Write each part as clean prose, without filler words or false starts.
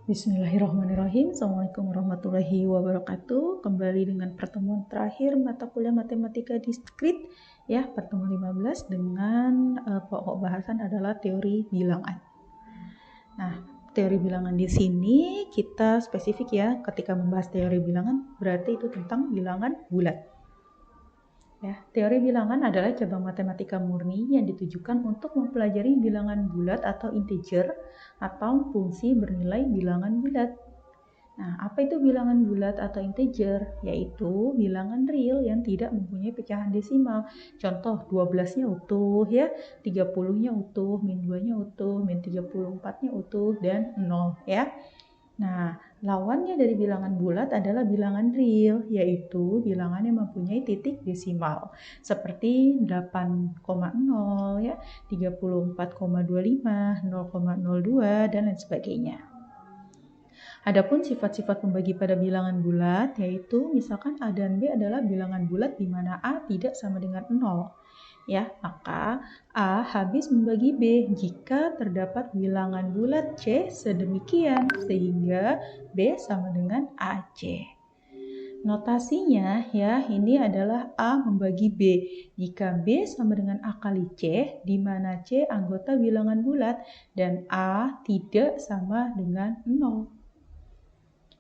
Bismillahirrahmanirrahim. Assalamualaikum warahmatullahi wabarakatuh. Kembali dengan pertemuan terakhir mata kuliah matematika diskrit ya, pertemuan 15 dengan pokok bahasan adalah teori bilangan. Nah, teori bilangan di sini kita spesifik ya, ketika membahas teori bilangan berarti itu tentang bilangan bulat. Ya, teori bilangan adalah cabang matematika murni yang ditujukan untuk mempelajari bilangan bulat atau integer atau fungsi bernilai bilangan bulat. Nah, apa itu bilangan bulat atau integer? Yaitu bilangan real yang tidak mempunyai pecahan desimal. Contoh, 12-nya utuh ya, 30-nya utuh, min 2-nya utuh, min 34-nya utuh, dan 0 ya. Nah, lawannya dari bilangan bulat adalah bilangan real, yaitu bilangan yang mempunyai titik desimal, seperti 8,0 ya, 34,25, 0,02 dan lain sebagainya. Adapun sifat-sifat pembagi pada bilangan bulat, yaitu misalkan A dan B adalah bilangan bulat di mana A tidak sama dengan 0. Ya, maka A habis membagi B jika terdapat bilangan bulat C sedemikian sehingga B sama dengan AC. Notasinya ya, ini adalah A membagi B jika B sama dengan A kali C, di mana C anggota bilangan bulat dan A tidak sama dengan 0.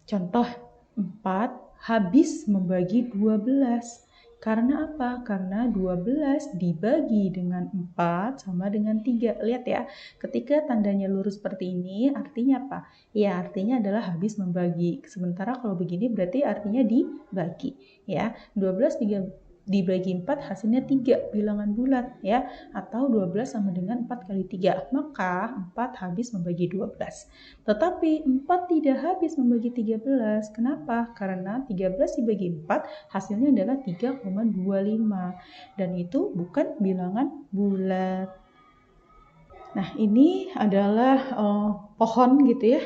Contoh 4 habis membagi 12. Karena apa? Karena 12 dibagi dengan 4 sama dengan 3. Lihat ya, ketika tandanya lurus seperti ini, artinya apa? Ya, artinya adalah habis membagi. Sementara kalau begini berarti artinya dibagi. Ya, 12 dibagi 4 hasilnya 3 bilangan bulat ya, atau 12 sama dengan 4 kali 3. Maka 4 habis membagi 12. Tetapi 4 tidak habis membagi 13. Kenapa? Karena 13 dibagi 4 hasilnya adalah 3,25 dan itu bukan bilangan bulat. Nah, ini adalah pohon gitu ya,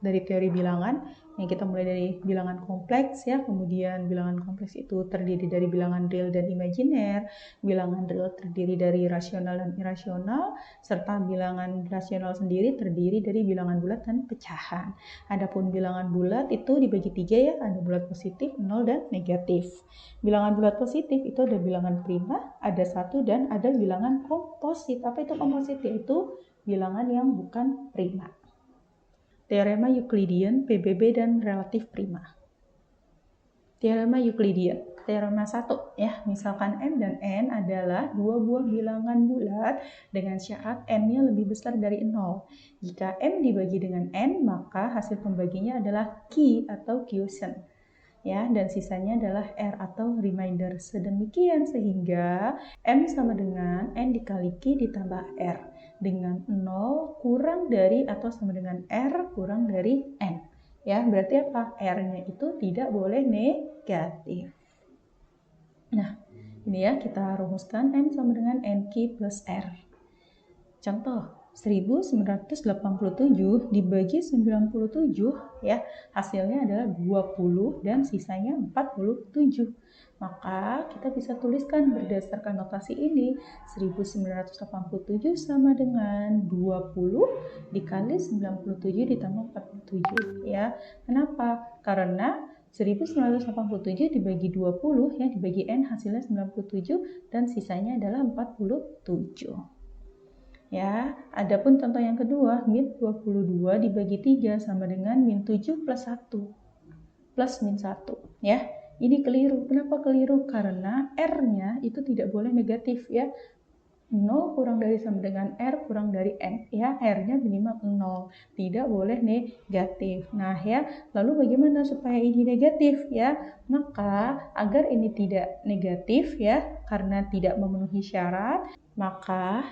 dari teori bilangan yang kita mulai dari bilangan kompleks ya, kemudian bilangan kompleks itu terdiri dari bilangan real dan imajiner, bilangan real terdiri dari rasional dan irasional, serta bilangan rasional sendiri terdiri dari bilangan bulat dan pecahan. Adapun bilangan bulat itu dibagi 3 ya, ada bulat positif, 0 dan negatif. Bilangan bulat positif itu ada bilangan prima, ada 1 dan ada bilangan komposit. Apa itu komposit? Yaitu bilangan yang bukan prima. Teorema Euclidean, PBB, dan relatif prima. Teorema Euclidean, teorema 1 ya, misalkan M dan N adalah dua buah bilangan bulat dengan syarat N-nya lebih besar dari 0. Jika M dibagi dengan N, maka hasil pembaginya adalah Q atau quotient. Ya, dan sisanya adalah R atau remainder. Sedemikian sehingga M sama dengan N dikali Q ditambah R dengan 0 kurang dari atau sama dengan R kurang dari N. Ya, berarti apa? R-nya itu tidak boleh negatif. Nah, ini ya kita rumuskan M sama dengan NQ plus R. Contoh, 1987 dibagi 97 ya, hasilnya adalah 20 dan sisanya 47. Maka kita bisa tuliskan berdasarkan notasi ini, 1987 sama dengan 20 dikali 97 ditambah 47 ya. Kenapa? Karena 1987 dibagi 20 ya, dibagi N hasilnya 97 dan sisanya adalah 47. Ya, adapun contoh yang kedua, min 22 dibagi 3 sama dengan min 7 plus 1 plus min 1 ya. Ini keliru. Kenapa keliru? Karena R-nya itu tidak boleh negatif ya. 0 kurang dari sama dengan R kurang dari N ya, R-nya minimal 0, tidak boleh negatif. Nah ya, lalu bagaimana supaya ini negatif ya? Maka agar ini tidak negatif ya, karena tidak memenuhi syarat, maka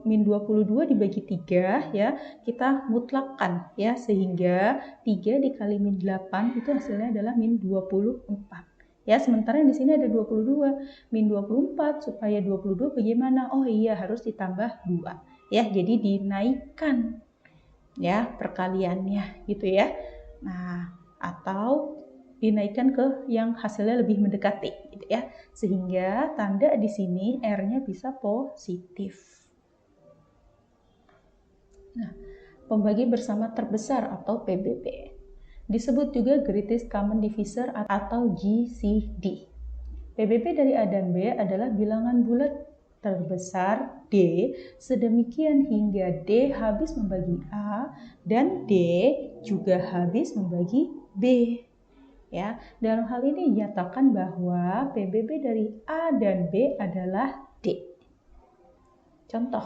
min 22 dibagi 3 ya, kita mutlakkan ya, sehingga 3 dikali min 8 itu hasilnya adalah min 24. Ya, sementara di sini ada 22, min 24, supaya 22 bagaimana? Oh iya, harus ditambah 2. Ya, jadi dinaikkan ya perkaliannya gitu ya. Nah, atau dinaikkan ke yang hasilnya lebih mendekati gitu ya. Sehingga tanda di sini R-nya bisa positif. Nah, pembagi bersama terbesar atau PBB. Disebut juga greatest common divisor atau GCD. PBB dari A dan B adalah bilangan bulat terbesar D sedemikian hingga D habis membagi A dan D juga habis membagi B. Ya, dalam hal ini dinyatakan bahwa PBB dari A dan B adalah D. Contoh,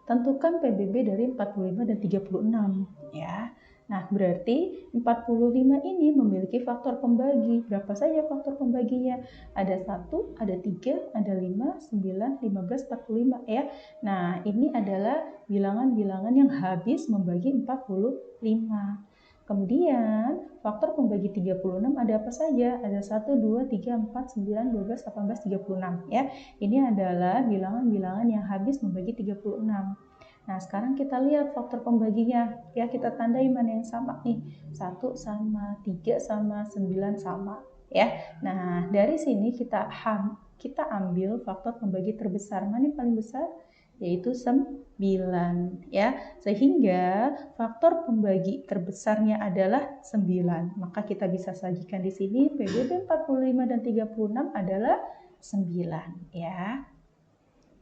tentukan PBB dari 45 dan 36 ya. Nah, berarti 45 ini memiliki faktor pembagi. Berapa saja faktor pembaginya? Ada 1, ada 3, ada 5, 9, 15, 45 ya. Nah, ini adalah bilangan-bilangan yang habis membagi 45. Kemudian, faktor pembagi 36 ada apa saja? Ada 1, 2, 3, 4, 9, 12, 18, 36 ya. Ini adalah bilangan-bilangan yang habis membagi 36. Nah, sekarang kita lihat faktor pembaginya. Ya, kita tandai mana yang sama nih. 1 sama, 3 sama, 9 sama. Ya, nah dari sini kita ambil faktor pembagi terbesar. Mana yang paling besar? Yaitu 9. Ya, sehingga faktor pembagi terbesarnya adalah 9. Maka kita bisa sajikan di sini PBB 45 dan 36 adalah 9. Ya.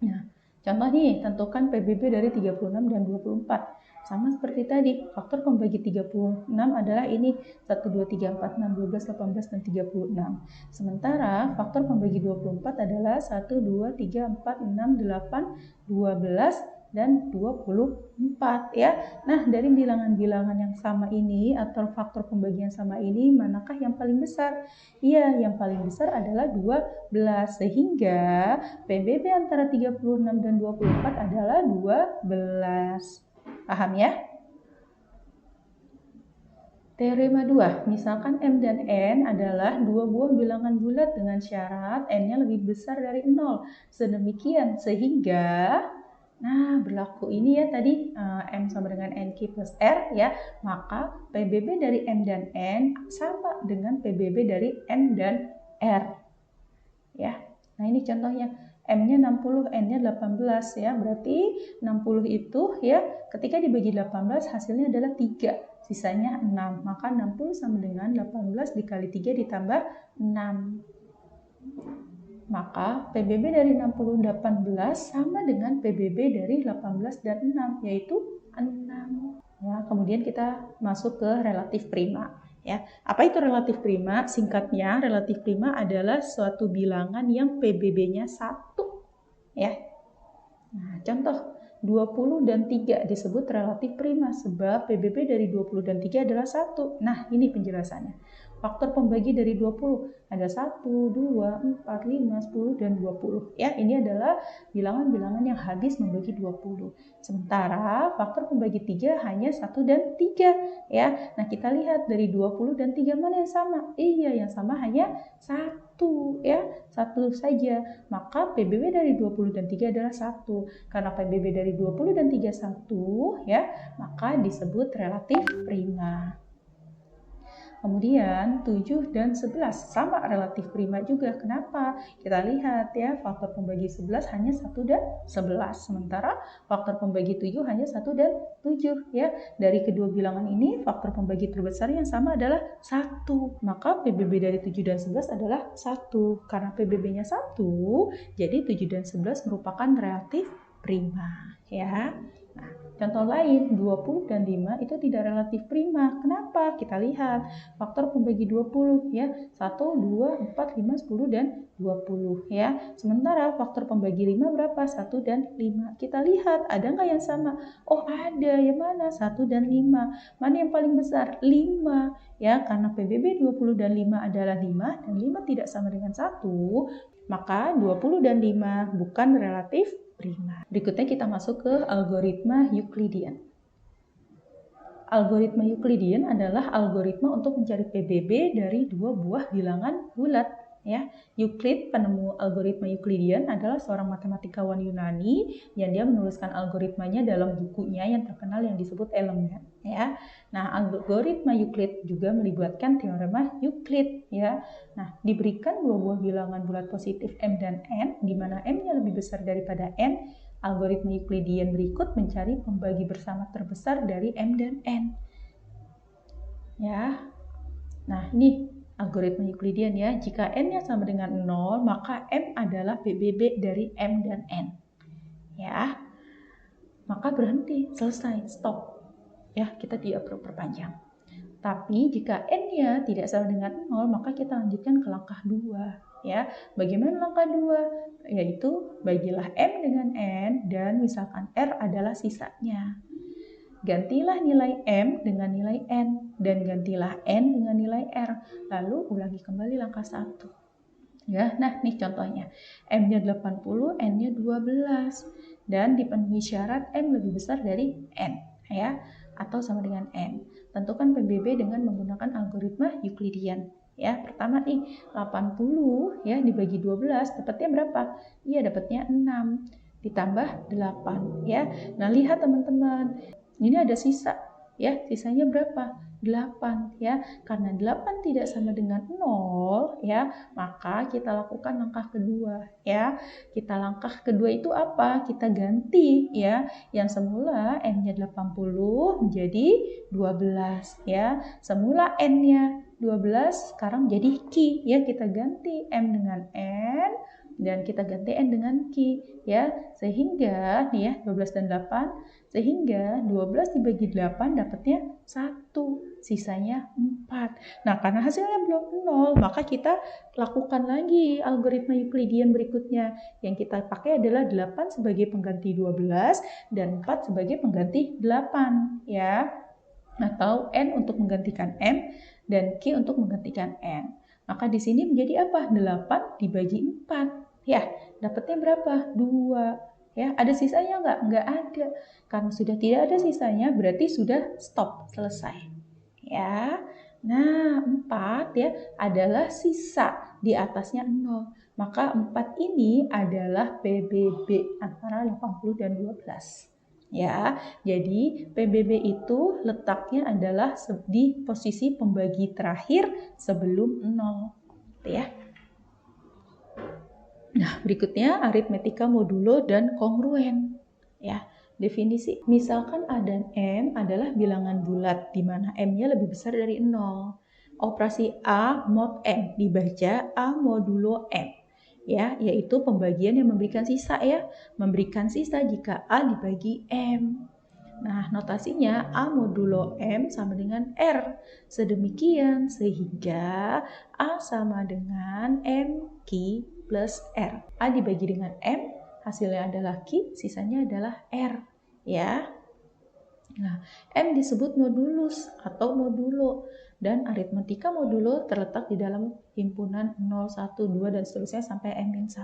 Nah, contoh nih, tentukan PBB dari 36 dan 24. Sama seperti tadi, faktor pembagi 36 adalah ini 1, 2, 3, 4, 6, 12, 18, dan 36. Sementara faktor pembagi 24 adalah 1, 2, 3, 4, 6, 8, 12, dan 24 ya. Nah, dari bilangan-bilangan yang sama ini atau faktor pembagian sama ini, manakah yang paling besar? Iya, yang paling besar adalah 12, sehingga PBB antara 36 dan 24 adalah 12. Paham ya? Teorema 2, misalkan M dan N adalah dua buah bilangan bulat dengan syarat N-nya lebih besar dari 0. Sedemikian sehingga berlaku ini ya tadi M sama dengan NQ plus R ya, maka PBB dari M dan N sama dengan PBB dari N dan R. Ya. Nah, ini contohnya. M-nya 60, N-nya 18 ya. Berarti 60 itu ya ketika dibagi 18 hasilnya adalah 3. Sisanya 6. Maka 60 sama dengan 18 dikali 3 ditambah 6. Maka PBB dari 60 18 sama dengan PBB dari 18 dan 6 yaitu 6. Ya, kemudian kita masuk ke relatif prima. Ya, apa itu relatif prima? Singkatnya, relatif prima adalah suatu bilangan yang PBB-nya 1. Ya. Nah, contoh 20 dan 3 disebut relatif prima sebab PBB dari 20 dan 3 adalah 1. Nah, ini penjelasannya. Faktor pembagi dari 20 ada 1, 2, 4, 5, 10, dan 20. Ya, ini adalah bilangan-bilangan yang habis membagi 20. Sementara faktor pembagi 3 hanya 1 dan 3. Ya, nah kita lihat dari 20 dan 3 mana yang sama? Iya, yang sama hanya 1. Ya, 1 saja. Maka PBB dari 20 dan 3 adalah 1. Karena PBB dari 20 dan 3 1, ya, maka disebut relatif prima. Kemudian 7 dan 11 sama relatif prima juga. Kenapa? Kita lihat ya, faktor pembagi 11 hanya 1 dan 11. Sementara faktor pembagi 7 hanya 1 dan 7 ya. Dari kedua bilangan ini faktor pembagi terbesar yang sama adalah 1. Maka PBB dari 7 dan 11 adalah 1. Karena PBB-nya 1, jadi 7 dan 11 merupakan relatif prima ya. Nah, contoh lain, 20 dan 5 itu tidak relatif prima. Kenapa? Kita lihat faktor pembagi 20 ya. 1, 2, 4, 5, 10, dan 20 ya. Sementara faktor pembagi 5 berapa? 1 dan 5. Kita lihat ada nggak yang sama? Oh, ada. Yang mana? 1 dan 5. Mana yang paling besar? 5 ya. Karena PBB 20 dan 5 adalah 5 dan 5 tidak sama dengan 1, maka 20 dan 5 bukan relatif prima. Berikutnya kita masuk ke algoritma Euclidean. Algoritma Euclidean adalah algoritma untuk mencari PBB dari dua buah bilangan bulat. Ya, Euclid, penemu algoritma Euclidean, adalah seorang matematikawan Yunani yang dia menuliskan algoritmanya dalam bukunya yang terkenal yang disebut Elemen. Ya, nah algoritma Euclid juga melibatkan teorema Euclid. Ya, nah diberikan dua buah bilangan bulat positif M dan N, di mana M-nya lebih besar daripada N, Algoritma Euclidean berikut mencari pembagi bersama terbesar dari M dan N. Ya. Nah, ini algoritma Euclidean ya. Jika N-nya sama dengan 0, maka M adalah PBB dari M dan N. Ya. Maka berhenti, selesai, stop. Ya, kita tidak perlu perpanjang. Tapi jika N-nya tidak sama dengan 0, maka kita lanjutkan ke langkah 2. Ya, bagaimana langkah 2? Yaitu bagilah M dengan N dan misalkan R adalah sisanya. Gantilah nilai M dengan nilai N dan gantilah N dengan nilai R. Lalu ulangi kembali langkah 1. Ya, nah nih contohnya. M-nya 80, N-nya 12 dan dipenuhi syarat M lebih besar dari N, ya, atau sama dengan N. Tentukan PBB dengan menggunakan algoritma Euclidean. Ya, pertama nih 80 ya dibagi 12 dapatnya berapa? Iya, dapatnya 6 ditambah 8 ya. Nah, lihat teman-teman. Ini ada sisa ya, sisanya berapa? 8 ya. Karena 8 tidak sama dengan 0 ya, maka kita lakukan langkah kedua ya. Langkah kedua itu apa? Kita ganti ya. Yang semula M-nya 80 menjadi 12 ya. Semula N-nya 12 sekarang jadi Q ya. Kita ganti M dengan N dan kita ganti N dengan Q ya. Sehingga nih ya 12 dan 8, sehingga 12 dibagi 8 dapatnya 1, sisanya 4. Nah, karena hasilnya belum 0, maka kita lakukan lagi algoritma Euclidean berikutnya. Yang kita pakai adalah 8 sebagai pengganti 12 dan 4 sebagai pengganti 8 ya. Atau N untuk menggantikan M dan Q untuk menggantikan N. Maka di sini menjadi apa? 8 dibagi 4. Ya, dapatnya berapa? 2. Ya, ada sisanya nggak? Nggak ada. Karena sudah tidak ada sisanya, berarti sudah stop, selesai. Ya. Nah, 4 ya adalah sisa, di atasnya 0. Maka 4 ini adalah PBB antara 80 dan 12. Ya, jadi PBB itu letaknya adalah di posisi pembagi terakhir sebelum 0. Ya. Nah, berikutnya aritmetika modulo dan kongruen. Ya, definisi. Misalkan A dan M adalah bilangan bulat di mana M-nya lebih besar dari 0. Operasi A mod M dibaca A modulo M. Ya, yaitu pembagian yang memberikan sisa ya. Memberikan sisa jika A dibagi M. Nah, notasinya A modulo M sama dengan R. Sedemikian sehingga A sama dengan MQ plus R. A dibagi dengan M, hasilnya adalah Q, sisanya adalah R. Ya. Nah, M disebut modulus atau modulo. Dan aritmetika modulo terletak di dalam himpunan 0, 1, 2, dan seterusnya sampai M-1.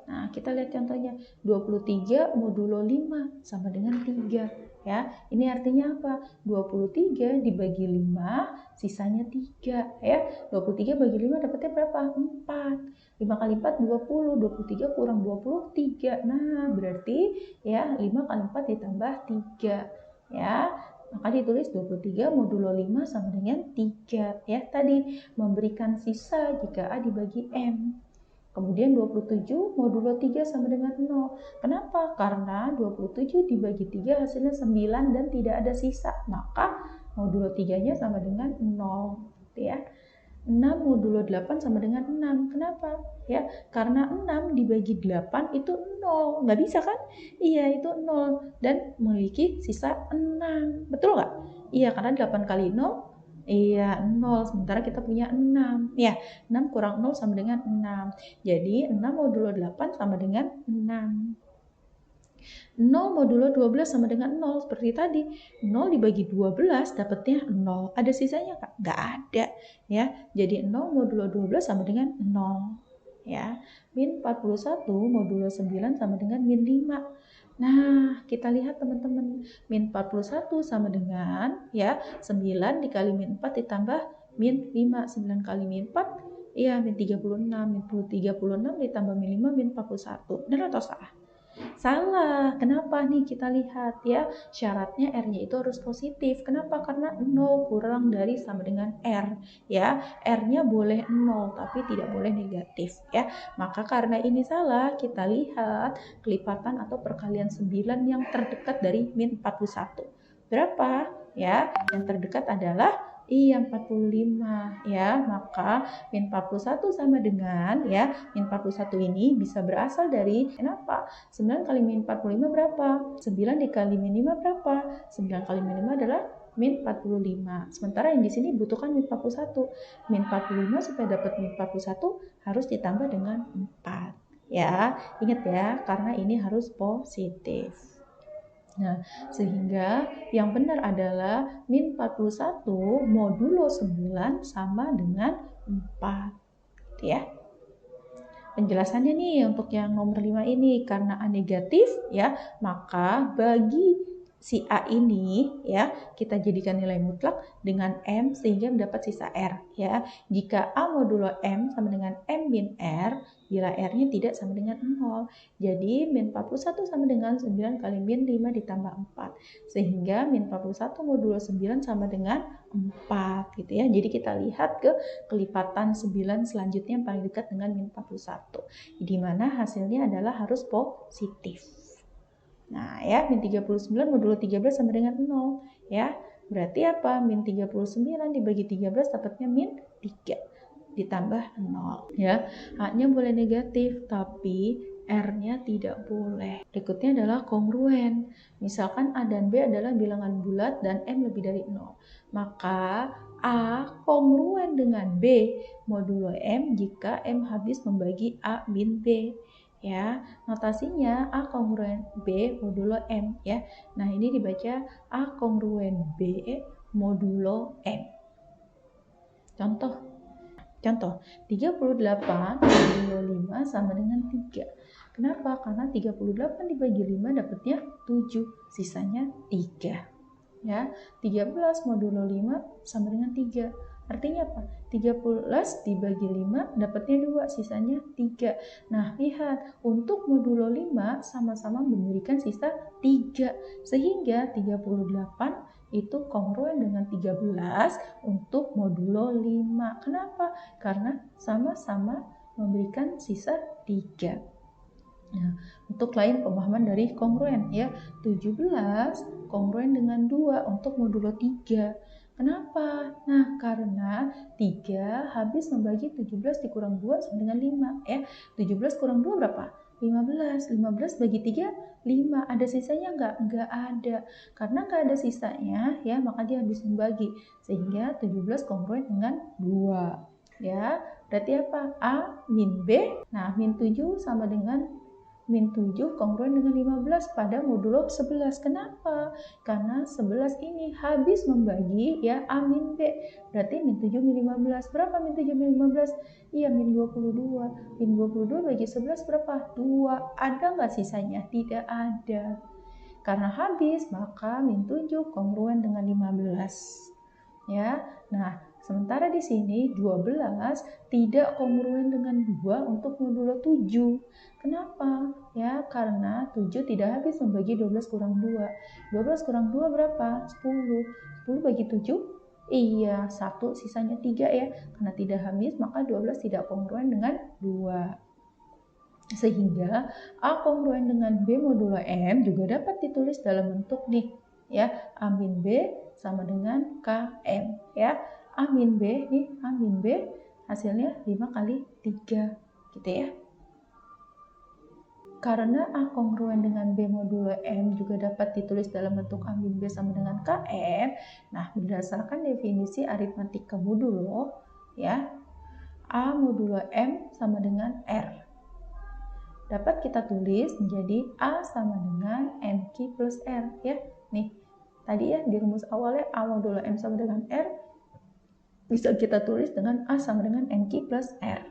Nah, kita lihat contohnya. 23 modulo 5 sama dengan 3. Ya, ini artinya apa? 23 dibagi 5, sisanya 3. Ya, 23 bagi 5 dapatnya berapa? 4. 5 kali 4, 20. 23 kurang 23. Nah, berarti ya 5 kali 4 ditambah 3. Ya, maka ditulis 23 modulo 5 sama dengan 3. Ya, tadi memberikan sisa jika A dibagi M. Kemudian 27 modulo 3 sama dengan 0. Kenapa? Karena 27 dibagi 3 hasilnya 9 dan tidak ada sisa. Maka modulo 3-nya sama dengan 0. Ya. 6 modulo 8 sama dengan 6. Kenapa? Ya, karena 6 dibagi 8 itu 0. Nggak bisa kan? Iya, itu 0. Dan memiliki sisa 6. Betul nggak? Iya, karena 8 kali 0 iya, 0. Sementara kita punya 6. Ya, 6 kurang 0 sama dengan 6. Jadi, 6 modulo 8 sama dengan 6. 0 modulo 12 sama dengan 0. Seperti tadi, 0 dibagi 12 dapatnya 0. Ada sisanya nggak? Nggak ada. Ya, jadi 0 modulo 12 sama dengan 0. Ya, min 41 modulo 9 sama dengan min 5. Nah, kita lihat teman-teman, min 41 sama dengan ya 9 dikali min 4 ditambah min 5. 9 kali min 4 ya min 36. Min 36 ditambah min 5 min 41. Benar atau salah? Salah. Kenapa nih? Kita lihat ya, syaratnya R-nya itu harus positif. Kenapa? Karena 0 kurang dari sama dengan R ya. R-nya boleh 0 tapi tidak boleh negatif ya. Maka karena ini salah, kita lihat kelipatan atau perkalian 9 yang terdekat dari min 41. Berapa? Ya, yang terdekat adalah 45 ya. Maka min 41 sama dengan ya, min 41 ini bisa berasal dari kenapa? 9 kali min 45 berapa? 9 dikali min 5 berapa? 9 kali min 5 adalah min 45. Sementara yang di sini butuhkan min 41. Min 45 supaya dapat min 41 harus ditambah dengan 4. Ya, ingat ya, karena ini harus positif. Nah, sehingga yang benar adalah min 41 modulo 9 sama dengan 4. Gitu ya. Penjelasannya nih untuk yang nomor 5 ini, karena A negatif ya, maka bagi si A ini ya, kita jadikan nilai mutlak dengan M sehingga mendapat sisa R ya. Jika A modulo M sama dengan M min R, bila R-nya tidak sama dengan 0. Jadi min 41 sama dengan 9 kali min 5 ditambah 4. Sehingga min 41 modulo 9 sama dengan 4 gitu ya. Jadi kita lihat ke kelipatan 9 selanjutnya yang paling dekat dengan min 41. Di mana hasilnya adalah harus positif. Nah ya, min 39 modulo 13 sama dengan 0 ya. Berarti apa? Min 39 dibagi 13 dapatnya min 3 ditambah 0 ya. A-nya boleh negatif tapi R-nya tidak boleh. Berikutnya adalah kongruen. Misalkan A dan B adalah bilangan bulat dan M lebih dari 0. Maka A kongruen dengan B modulo M jika M habis membagi A min B. Ya, notasinya A kongruen B modulo M ya. Nah, ini dibaca A kongruen B modulo M. Contoh 38 modulo 5 sama dengan 3. Kenapa? Karena 38 dibagi 5 dapatnya 7, sisanya 3. Ya, 13 modulo 5 sama dengan 3. Artinya apa? 13 dibagi 5 dapatnya 2, sisanya 3. Nah, lihat, untuk modulo 5 sama-sama memberikan sisa 3. Sehingga 38 itu kongruen dengan 13 untuk modulo 5. Kenapa? Karena sama-sama memberikan sisa 3. Nah, untuk lain pemahaman dari kongruen ya, 17 kongruen dengan 2 untuk modulo 3. Kenapa? Nah, karena 3 habis membagi 17 dikurang 2 sama dengan 5 ya. 17 kurang 2 berapa? 15. 15 bagi 3 5. Ada sisanya enggak? Enggak ada. Karena enggak ada sisanya ya, maka dia habis membagi. Sehingga 17 kongruen dengan 2. Ya, berarti apa? A min B. Nah, min 7 sama dengan min 7 kongruen dengan 15 pada modulo 11. Kenapa? Karena 11 ini habis membagi ya A min B. Berarti min 7 min 15. Berapa min 7 min 15? Iya, min 22. Min 22 bagi 11 berapa? 2. Ada nggak sisanya? Tidak ada. Karena habis, maka min 7 kongruen dengan 15. Ya, nah sementara di sini 12 tidak kongruen dengan 2 untuk modulo 7. Kenapa? Ya, karena 7 tidak habis membagi 12 kurang 2. 12 kurang 2 berapa? 10. 10 bagi 7? Iya, 1 sisanya 3 ya. Karena tidak habis, maka 12 tidak kongruen dengan 2. Sehingga A kongruen dengan B modulo M juga dapat ditulis dalam bentuk nih ya, A min B sama dengan KM ya. A min B nih, A min B hasilnya 5 kali 3 gitu ya. Karena A kongruen dengan B modulo M juga dapat ditulis dalam bentuk A min B sama dengan KM. Nah, berdasarkan definisi aritmatika modulo ya, A modulo M sama dengan R. Dapat kita tulis menjadi A sama dengan MQ plus R ya. Nih, tadi ya di rumus awalnya A modulo M sama dengan R, bisa kita tulis dengan A sama dengan MQ plus R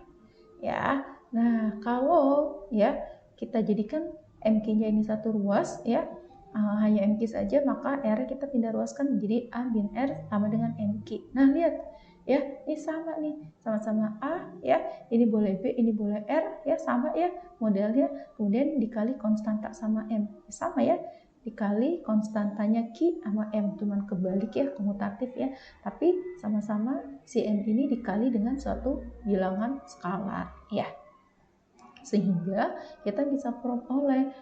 ya. Nah, kalau ya kita jadikan MQ-nya ini satu ruas ya, hanya MQ saja, maka R kita pindah ruaskan menjadi A bin R sama dengan MQ. Nah, lihat Ya, ini sama nih, sama-sama A ya, ini boleh B, ini boleh R ya, sama ya modelnya. Kemudian dikali konstanta sama M, sama ya, dikali konstantanya Q sama M, cuman kebalik ya, komutatif ya, tapi sama-sama si M ini dikali dengan suatu bilangan skalar ya, sehingga kita bisa peroleh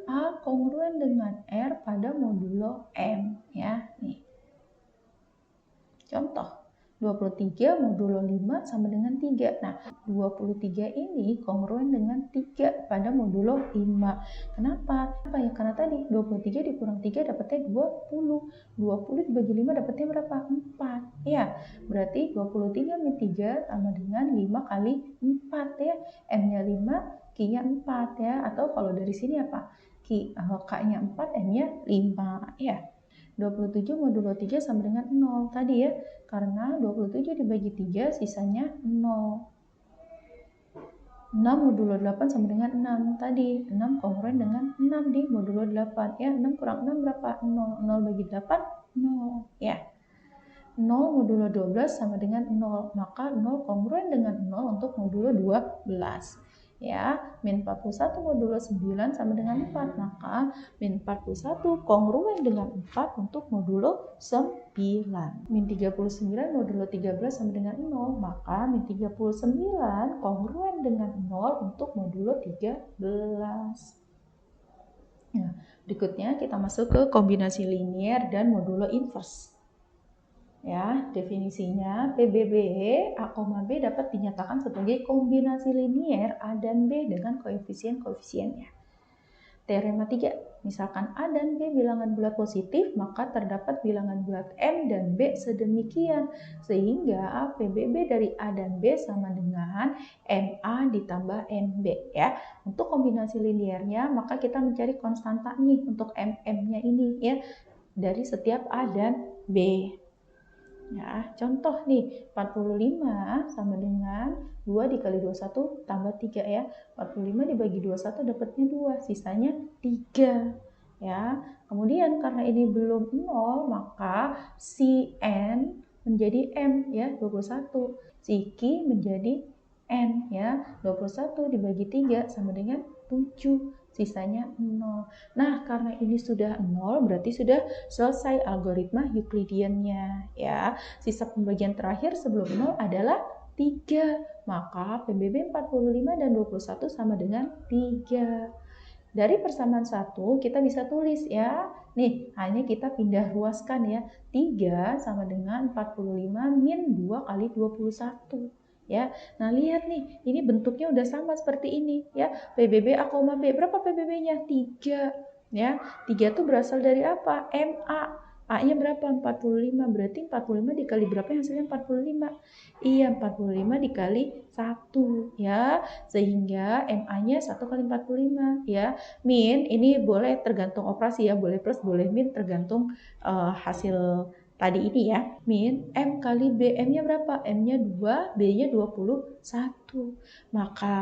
A kongruen dengan R pada modulo M ya. Nih. Contoh, 23 modulo 5 sama dengan 3. Nah, 23 ini kongruen dengan 3 pada modulo 5. Kenapa? Ya, karena tadi 23 dikurang 3 dapatnya 20. 20 dibagi 5 dapatnya berapa? 4. Ya, berarti 23 min 3 sama dengan 5 kali 4 ya. M-nya 5, Q-nya 4 ya. Atau kalau dari sini apa? K-nya 4, M-nya 5 ya. 27 modulo 3 sama dengan 0 tadi ya, karena 27 dibagi 3 sisanya 0. 6 modulo 8 sama dengan 6 tadi, 6 kongruen dengan 6 di modulo 8 ya. 6 kurang 6 berapa? 0. 0 bagi 8 0 ya. 0 modulo 12 sama dengan 0, maka 0 kongruen dengan 0 untuk modulo 12 ya. Min 41 modulo 9 sama dengan 4, maka min 41 kongruen dengan 4 untuk modulo 9. Min 39 modulo 13 sama dengan 0, maka min 39 kongruen dengan 0 untuk modulo 13. Nah, berikutnya kita masuk ke kombinasi linier dan modulo inverse. Ya, definisinya PBB A, B dapat dinyatakan sebagai kombinasi linier A dan B dengan koefisien-koefisiennya. Teorema 3, misalkan A dan B bilangan bulat positif, maka terdapat bilangan bulat M dan B sedemikian, sehingga PBB dari A dan B sama dengan MA ditambah MB ya. Untuk kombinasi liniernya, maka kita mencari konstanta nih untuk MM-nya ini ya, dari setiap A dan B. Ya, contoh nih, 45 sama dengan 2 dikali 21 tambah 3 ya. 45 dibagi 21 dapatnya 2, sisanya 3. Ya, kemudian karena ini belum 0, maka si N menjadi M ya, 21. Si Q menjadi N ya, 21 dibagi 3 sama dengan 7. Sisanya 0. Nah, karena ini sudah 0, berarti sudah selesai algoritma Euclidean-nya ya. Sisa pembagian terakhir sebelum 0 adalah 3. Maka PBB 45 dan 21 sama dengan 3. Dari persamaan 1 kita bisa tulis ya. Nih, hanya kita pindah ruaskan ya. 3 sama dengan 45 min 2 kali 21. Ya, nah lihat nih, ini bentuknya udah sama seperti ini ya. PBB A, B, berapa PBB-nya? 3 ya. 3 itu berasal dari apa? MA. A-nya berapa? 45. Berarti 45 dikali berapa hasilnya 45? Iya, 45 dikali 1 ya. Sehingga MA-nya 1 kali 45 ya. Min ini boleh tergantung operasi ya, boleh plus boleh min tergantung hasil tadi ini ya. Min M kali B, M-nya berapa? M-nya 2, B-nya 21. Maka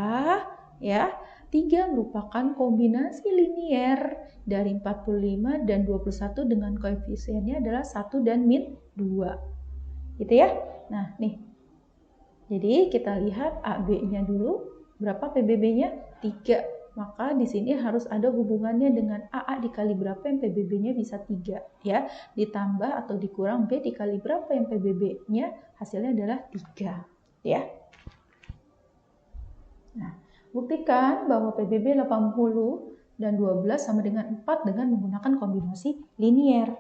ya 3 merupakan kombinasi linier dari 45 dan 21 dengan koefisiennya adalah 1 dan min 2. Gitu ya. Nah, nih. Jadi kita lihat AB-nya dulu. Berapa PBB-nya? 3. Maka di sini harus ada hubungannya dengan AA dikali berapa yang PBB-nya bisa 3 ya. Ditambah atau dikurang B dikali berapa yang PBB-nya hasilnya adalah 3 ya. Nah, buktikan bahwa PBB 80 dan 12 sama dengan 4 dengan menggunakan kombinasi linier.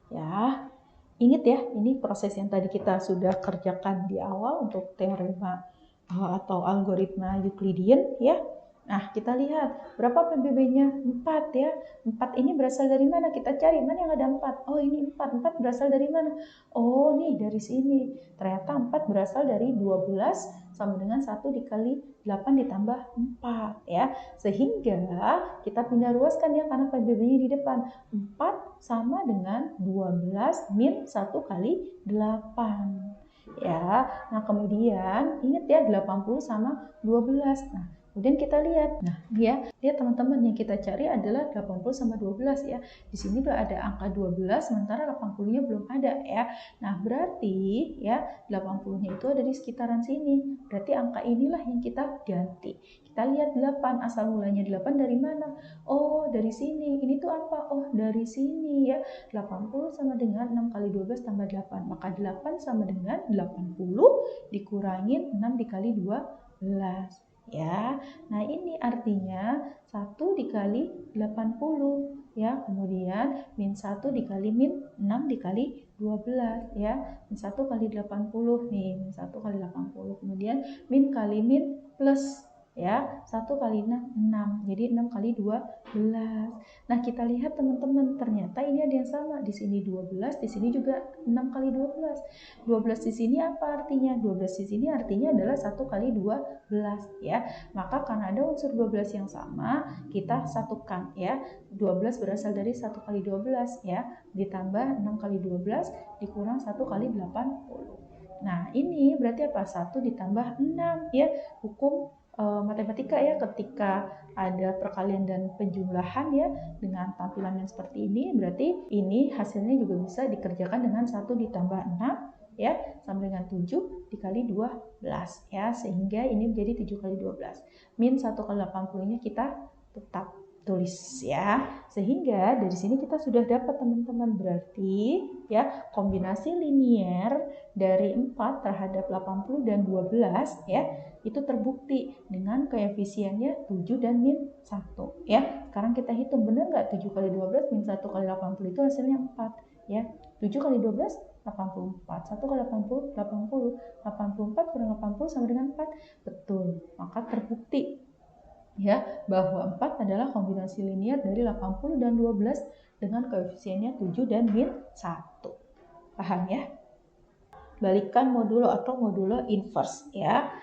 Ya, ingat ya, ini proses yang tadi kita sudah kerjakan di awal untuk teorema atau algoritma Euclidean ya. Nah, kita lihat berapa PBB-nya? 4 ya. 4 ini berasal dari mana? Kita cari mana yang ada 4. Oh, ini 4. 4 berasal dari mana? Oh, nih dari sini. Ternyata 4 berasal dari 12 sama dengan 1 dikali 8 ditambah 4 ya. Sehingga kita pindah ruaskan ya, karena PBB-nya di depan. 4 sama dengan 12 min 1 kali 8. Ya, nah kemudian ingat ya 80 sama 12. Nah, Kemudian kita lihat, nah ya, lihat teman-teman, yang kita cari adalah 80 sama 12 ya. Di sini udah ada angka 12, sementara 80-nya belum ada ya. Nah berarti ya 80-nya itu ada di sekitaran sini. Berarti angka inilah yang kita ganti. Kita lihat 8, asal mulanya 8 dari mana? Oh dari sini. Ini tuh apa? Oh dari sini ya. 80 sama dengan 6 kali 12 tambah 8. Maka 8 sama dengan 80 dikurangin 6 dikali 12. Ya, nah ini artinya 1 dikali 80 ya, kemudian min 1 dikali min 6 dikali 12 ya, min 1 kali 80 nih, min 1 kali 80, kemudian min kali min plus ya, 1 kali 6, jadi 6 kali 12. Nah kita lihat teman-teman, ternyata ini ada yang sama, di sini 12, di sini juga 6 kali 12. 12 di sini apa artinya? 12 di sini artinya adalah 1 kali 12 ya. Maka karena ada unsur 12 yang sama, kita satukan ya. 12 berasal dari 1 kali 12 ya, ditambah 6 kali 12 dikurang 1 kali 80. Nah, ini berarti apa? 1 ditambah 6 ya. Hukum matematika ya, ketika ada perkalian dan penjumlahan ya dengan tampilan yang seperti ini, berarti ini hasilnya juga bisa dikerjakan dengan 1 ditambah 6 ya, sama dengan 7 dikali 12 ya, sehingga ini menjadi 7 kali 12. Min 1 kali 80-nya kita tetap tulis ya. Sehingga dari sini kita sudah dapat teman-teman, berarti ya kombinasi linier dari 4 terhadap 80 dan 12 ya itu terbukti dengan koefisiennya 7 dan min 1 ya. Sekarang kita hitung, benar nggak 7 kali 12 min 1 kali 80 itu hasilnya 4 ya. 7 kali 12 84, 1 kali 80 80, 84 kurang 80 sama dengan 4, betul. Maka terbukti ya bahwa 4 adalah kombinasi linier dari 80 dan 12 dengan koefisiennya 7 dan min 1. Paham ya? Balikan modulo atau modulo inverse ya.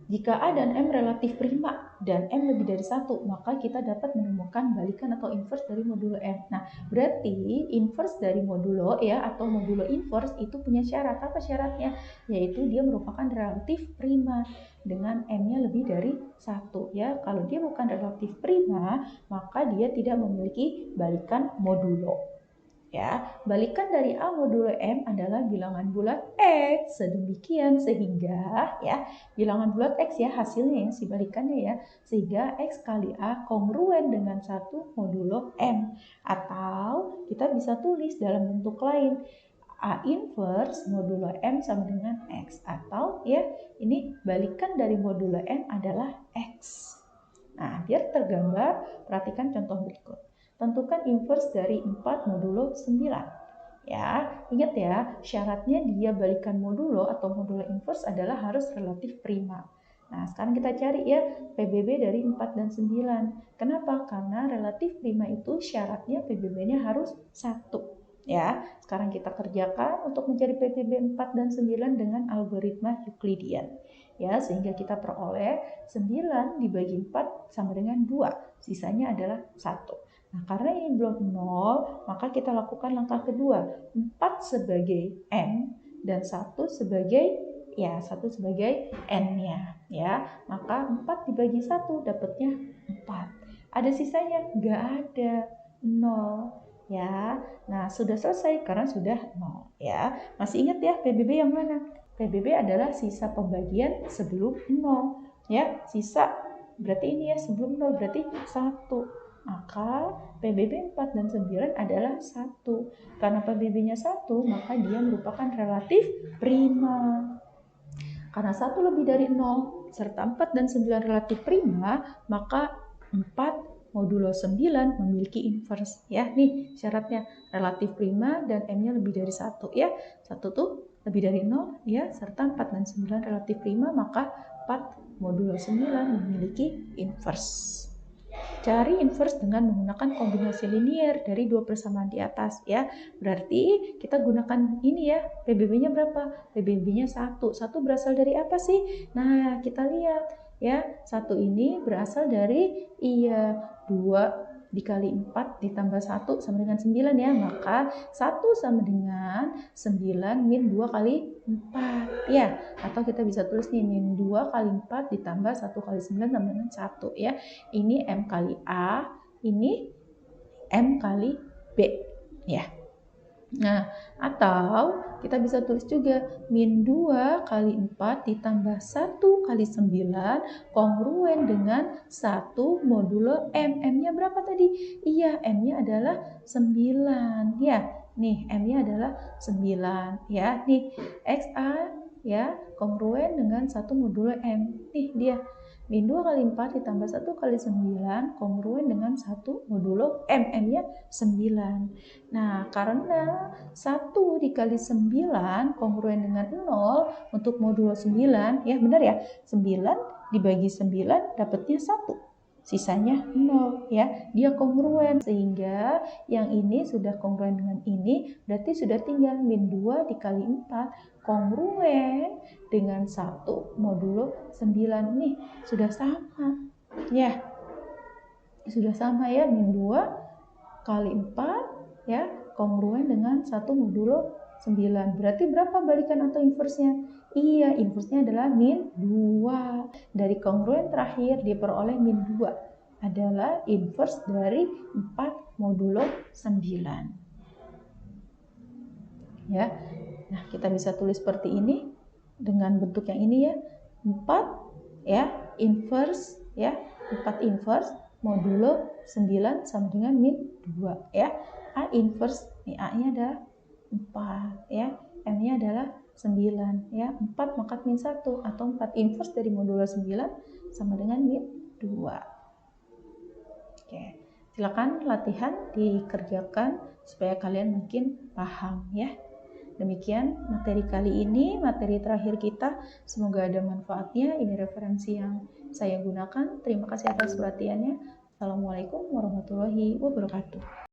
Jika A dan M relatif prima dan M lebih dari 1, maka kita dapat menemukan balikan atau inverse dari modulo M. Nah, berarti inverse dari modulo ya atau modulo inverse itu punya syarat. Apa syaratnya? Yaitu dia merupakan relatif prima dengan M-nya lebih dari 1 ya. Kalau dia bukan relatif prima, maka dia tidak memiliki balikan modulo. Ya, balikan dari A modulo M adalah bilangan bulat X. Sedemikian sehingga ya bilangan bulat X ya hasilnya yang dibalikannya ya, sehingga X kali A kongruen dengan 1 modulo M. Atau kita bisa tulis dalam bentuk lain, A inverse modulo M sama dengan X. Atau ya ini balikan dari modulo M adalah X. Nah, biar tergambar, perhatikan contoh berikut. Tentukan inverse dari 4 modulo 9. Ya, ingat ya, syaratnya dia balikan modulo atau modulo inverse adalah harus relatif prima. Nah, sekarang kita cari ya PBB dari 4 dan 9. Kenapa? Karena relatif prima itu syaratnya PBB-nya harus 1. Ya, sekarang kita kerjakan untuk mencari PBB 4 dan 9 dengan algoritma Euclidean. Ya, sehingga kita peroleh 9 dibagi 4 sama dengan 2. Sisanya adalah 1. Nah, karena ini belum 0, maka kita lakukan langkah kedua. 4 sebagai M dan 1 sebagai sebagai N-nya ya. Maka 4 dibagi 1 dapatnya 4. Ada sisanya? Enggak ada. 0 ya. Nah, sudah selesai karena sudah 0 ya. Masih ingat ya PBB yang mana? PBB adalah sisa pembagian sebelum 0 ya. Sisa berarti ini ya sebelum 0 berarti 1. Maka PBB 4 dan 9 adalah 1. Karena PBB-nya 1, maka dia merupakan relatif prima. Karena 1 lebih dari 0, serta 4 dan 9 relatif prima, maka 4 modulo 9 memiliki inverse. Ya, nih syaratnya relatif prima dan M-nya lebih dari 1. Ya, 1 tuh lebih dari 0, ya, serta 4 dan 9 relatif prima, maka 4 modulo 9 memiliki inverse. Cari inverse dengan menggunakan kombinasi linier dari dua persamaan di atas ya. Berarti kita gunakan ini ya. PBB-nya berapa? PBB-nya 1. 1 berasal dari apa sih? Nah, kita lihat ya. 1 ini berasal dari 2 dikali 4 ditambah 1 sama dengan 9 ya. Maka 1 sama dengan 9 min 2 kali 4 ya, atau kita bisa tulis nih min 2 kali 4 ditambah 1 kali 9 sama dengan 1 ya. Ini M kali A, ini M kali B ya. Nah, atau kita bisa tulis juga min 2 kali 4 ditambah 1 kali 9 kongruen dengan 1 modulo M. M-nya berapa tadi? Iya, M-nya adalah 9 ya. Nih, M-nya adalah 9 ya. Nih, XA ya kongruen dengan 1 modulo M. Nih dia. Min 2 kali 4 ditambah 1 kali 9 kongruen dengan 1 modulo M. M-nya 9. Nah, karena 1 dikali 9 kongruen dengan 0 untuk modulo 9, ya benar ya, 9 dibagi 9 dapatnya 1. Sisanya 0 ya, dia kongruen. Sehingga yang ini sudah kongruen dengan ini, berarti sudah tinggal min 2 dikali 4 kongruen dengan 1 modulo 9. Nih, sudah sama. Ya, sudah sama ya, min 2 kali 4 ya kongruen dengan 1 modulo 9. Berarti berapa balikan atau inversnya? Iya, inversnya adalah min 2. Dari kongruen terakhir diperoleh min 2 adalah inverse dari 4 modulo 9. Ya. Nah, kita bisa tulis seperti ini dengan bentuk yang ini ya. 4 ya, inverse ya. 4 inverse modulo 9 sama dengan min 2 ya. A inverse, nih A-nya adalah 4 ya. M-nya adalah 9 ya. 4 maka min 1 atau 4 inverse dari modulo 9 sama dengan min 2. Oke. Silakan latihan dikerjakan supaya kalian makin paham ya. Demikian materi kali ini, materi terakhir kita. Semoga ada manfaatnya. Ini referensi yang saya gunakan. Terima kasih atas perhatiannya. Assalamualaikum warahmatullahi wabarakatuh.